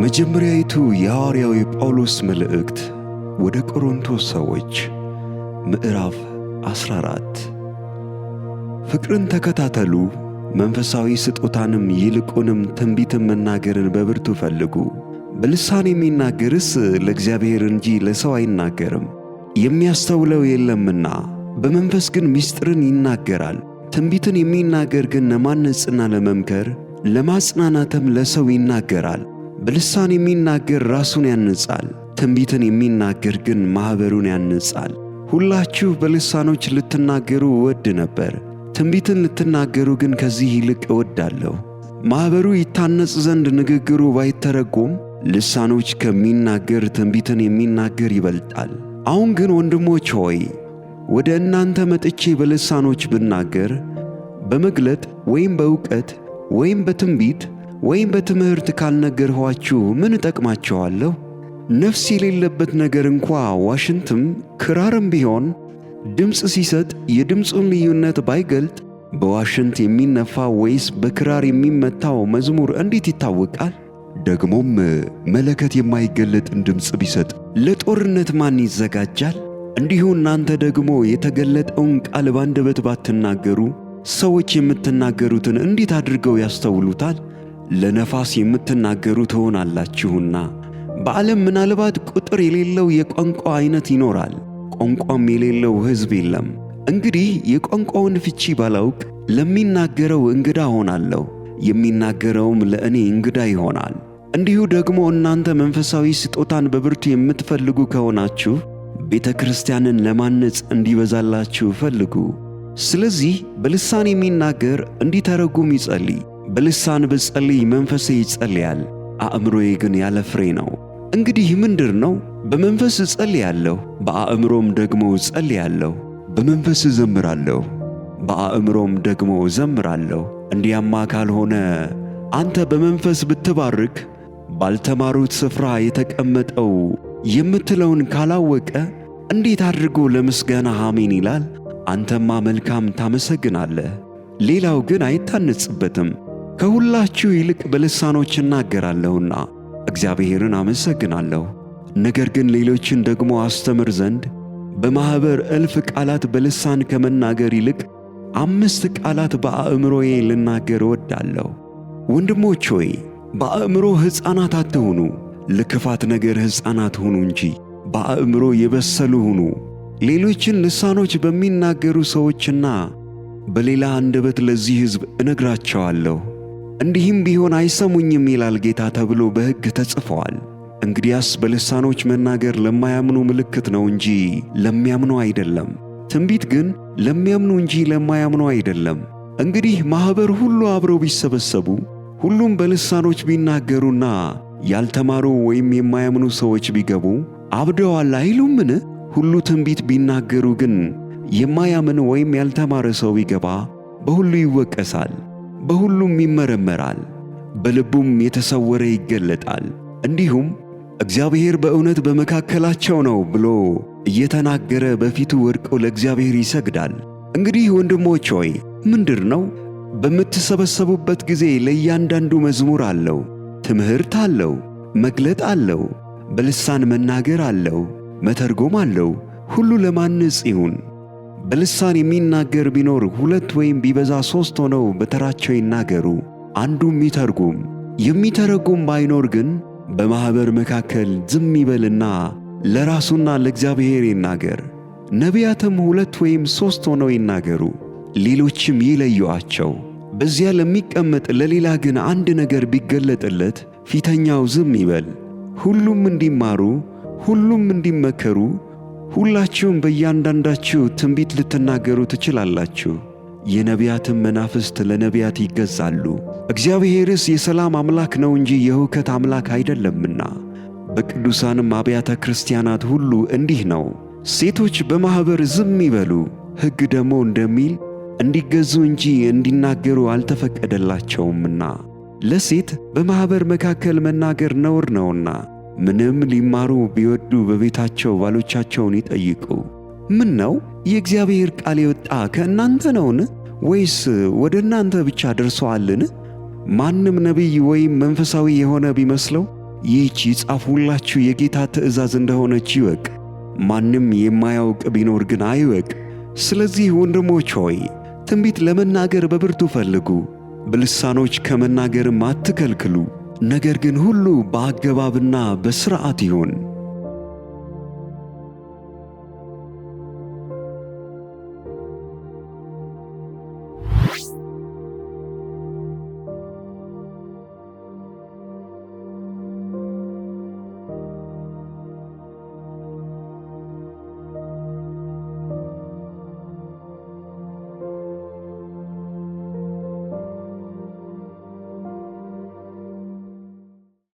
መጀመሪያይቱ የሐዋርያው የጳውሎስ መልእክት ወደ ቆሮንቶስ ሰዎች ምዕራፍ 14። ፍቅርን ተከታተሉ፣ መንፈሳዊ ስጦታንም ይልቁንም ትንቢትን መናገርን በብርቱ ፈልጉ። በልሳን የሚናገርስ ለእግዚአብሔር እንጂ ለሰው አይናገርም፣ የሚያስተውለው የለምና። በመንፈስ ግን ምስጢርን ይናገራል። ትንቢትን የሚናገር ግን ለማነጽና ለመምከር ለማጽናናትም ለሰው ይናገራል። በልሳን የሚናገር ራሱን ያንጻል፣ ትንቢትን የሚናገር ግን ማኅበሩን ያንጻል። ሁላችሁ በልሳኖች ልትናገሩ እወድ ነበር፣ ትንቢትን ልትናገሩ ግን ከዚህ ይልቅ እወዳለሁ። ማኅበሩ ይታነጽ ዘንድ ንግግሩ ባይተረጎም ልሳኖች ከሚናገር ትንቢትን የሚናገር ይበልጣል። አሁን ግን ወንድሞች ሆይ ወደ እናንተ መጥቼ በልሳኖች ብናገር በመግለጥ ወይም በእውቀት ወይም በትንቢት ወይም በትምህርት ካልነገርኋችሁ ምን እጠቅማችኋለሁ? ነፍስ የሌለበት ነገር እንኳ ዋሽንትም ክራርም ቢሆን ድምፅ ሲሰጥ የድምፁን ልዩነት ባይገልጥ በዋሽንት የሚነፋ ወይስ በክራር የሚመታው መዝሙር እንዴት ይታወቃል? ደግሞም መለከት የማይገለጥን ድምፅ ቢሰጥ ለጦርነት ማን ይዘጋጃል? እንዲሁ እናንተ ደግሞ የተገለጠውን ቃል ባንደበት ባትናገሩ ሰዎች የምትናገሩትን እንዴት አድርገው ያስተውሉታል? ለነፋስ የምትናገሩ ትሆናላችሁና። በዓለም ምናልባት ቁጥር የሌለው የቋንቋ ዓይነት ይኖራል፣ ቋንቋም የሌለው ሕዝብ የለም። እንግዲህ የቋንቋውን ፍቺ ባላውቅ ለሚናገረው እንግዳ ሆናለሁ፣ የሚናገረውም ለእኔ እንግዳ ይሆናል። እንዲሁ ደግሞ እናንተ መንፈሳዊ ስጦታን በብርቱ የምትፈልጉ ከሆናችሁ ቤተ ክርስቲያንን ለማነጽ እንዲበዛላችሁ ፈልጉ። ስለዚህ በልሳን የሚናገር እንዲተረጉም ይጸልይ። በልሳን ብጸልይ መንፈሴ ይጸልያል፣ አእምሮዬ ግን ያለ ፍሬ ነው። እንግዲህ ምንድር ነው? በመንፈስ እጸልያለሁ፣ በአእምሮም ደግሞ እጸልያለሁ። በመንፈስ እዘምራለሁ፣ በአእምሮም ደግሞ እዘምራለሁ። እንዲያማ ካልሆነ አንተ በመንፈስ ብትባርክ ባልተማሩት ስፍራ የተቀመጠው የምትለውን ካላወቀ እንዴት አድርጎ ለምስጋና አሜን ይላል? አንተማ መልካም ታመሰግናለህ፣ ሌላው ግን አይታነጽበትም። ከሁላችሁ ይልቅ በልሳኖች እናገራለሁና እግዚአብሔርን አመሰግናለሁ። ነገር ግን ሌሎችን ደግሞ አስተምር ዘንድ በማኅበር እልፍ ቃላት በልሳን ከመናገር ይልቅ 5 ቃላት በአእምሮዬ ልናገር እወዳለሁ። ወንድሞች ሆይ በአእምሮ ሕፃናት አትሁኑ፣ ለክፋት ነገር ሕፃናት ሁኑ እንጂ በአእምሮ የበሰሉ ሁኑ። ሌሎችን ልሳኖች በሚናገሩ ሰዎችና በሌላ አንደበት ለዚህ ሕዝብ እነግራቸዋለሁ፣ እንዲህም ቢሆን አይሰሙኝም ይላል ጌታ ተብሎ በሕግ ተጽፈዋል። እንግዲያስ በልሳኖች መናገር ለማያምኑ ምልክት ነው እንጂ ለሚያምኑ አይደለም። ትንቢት ግን ለሚያምኑ እንጂ ለማያምኑ አይደለም። እንግዲህ ማኅበር ሁሉ አብረው ቢሰበሰቡ ሁሉም በልሳኖች ቢናገሩና ያልተማሩ ወይም የማያምኑ ሰዎች ቢገቡ አብደዋል አይሉምን? ሁሉ ትንቢት ቢናገሩ ግን የማያምን ወይም ያልተማረ ሰው ቢገባ በሁሉ ይወቀሳል፣ በሁሉም ይመረመራል፣ በልቡም የተሰወረ ይገለጣል። እንዲሁም እግዚአብሔር በእውነት በመካከላቸው ነው ብሎ እየተናገረ በፊቱ ወድቆ ለእግዚአብሔር ይሰግዳል። እንግዲህ ወንድሞች ሆይ ምንድር ነው? በምትሰበሰቡበት ጊዜ ለእያንዳንዱ መዝሙር አለው፣ ትምህርት አለው፣ መግለጥ አለው፣ በልሳን መናገር አለው፣ መተርጎም አለው። ሁሉ ለማነጽ ይሁን። በልሳን የሚናገር ቢኖር 2 ወይም ቢበዛ 3 ሆነው በተራቸው ይናገሩ፣ አንዱም ይተርጉም። የሚተረጉም ባይኖር ግን በማኅበር መካከል ዝም ይበልና ለራሱና ለእግዚአብሔር ይናገር። ነቢያትም 2 ወይም 3 ሆነው ይናገሩ፣ ሌሎችም ይለዩአቸው። በዚያ ለሚቀመጥ ለሌላ ግን አንድ ነገር ቢገለጥለት ፊተኛው ዝም ይበል። ሁሉም እንዲማሩ፣ ሁሉም እንዲመከሩ፣ ሁላችሁም በእያንዳንዳችሁ ትንቢት ልትናገሩ ትችላላችሁ። የነቢያትም መናፍስት ለነቢያት ይገዛሉ። እግዚአብሔርስ የሰላም አምላክ ነው እንጂ የሁከት አምላክ አይደለምና። በቅዱሳንም አብያተ ክርስቲያናት ሁሉ እንዲህ ነው። ሴቶች በማኅበር ዝም ይበሉ፣ ሕግ ደግሞ እንደሚል እንዲገዙ እንጂ እንዲናገሩ አልተፈቀደላቸውምና። ለሴት በማኅበር መካከል መናገር ነውር ነውና ምንም ሊማሩ ቢወዱ በቤታቸው ባሎቻቸውን ይጠይቁ። ምን ነው የእግዚአብሔር ቃል የወጣ ከእናንተ ነውን? ወይስ ወደ እናንተ ብቻ ደርሶአልን? ማንም ነቢይ ወይም መንፈሳዊ የሆነ ቢመስለው ይህች የጻፍሁላችሁ የጌታ ትእዛዝ እንደሆነች ይወቅ። ማንም የማያውቅ ቢኖር ግን አይወቅ። ስለዚህ ወንድሞች ሆይ ትንቢት ለመናገር በብርቱ ፈልጉ፣ በልሳኖች ከመናገርም አትከልክሉ። ነገር ግን ሁሉ በአገባብና በሥርዓት ይሁን።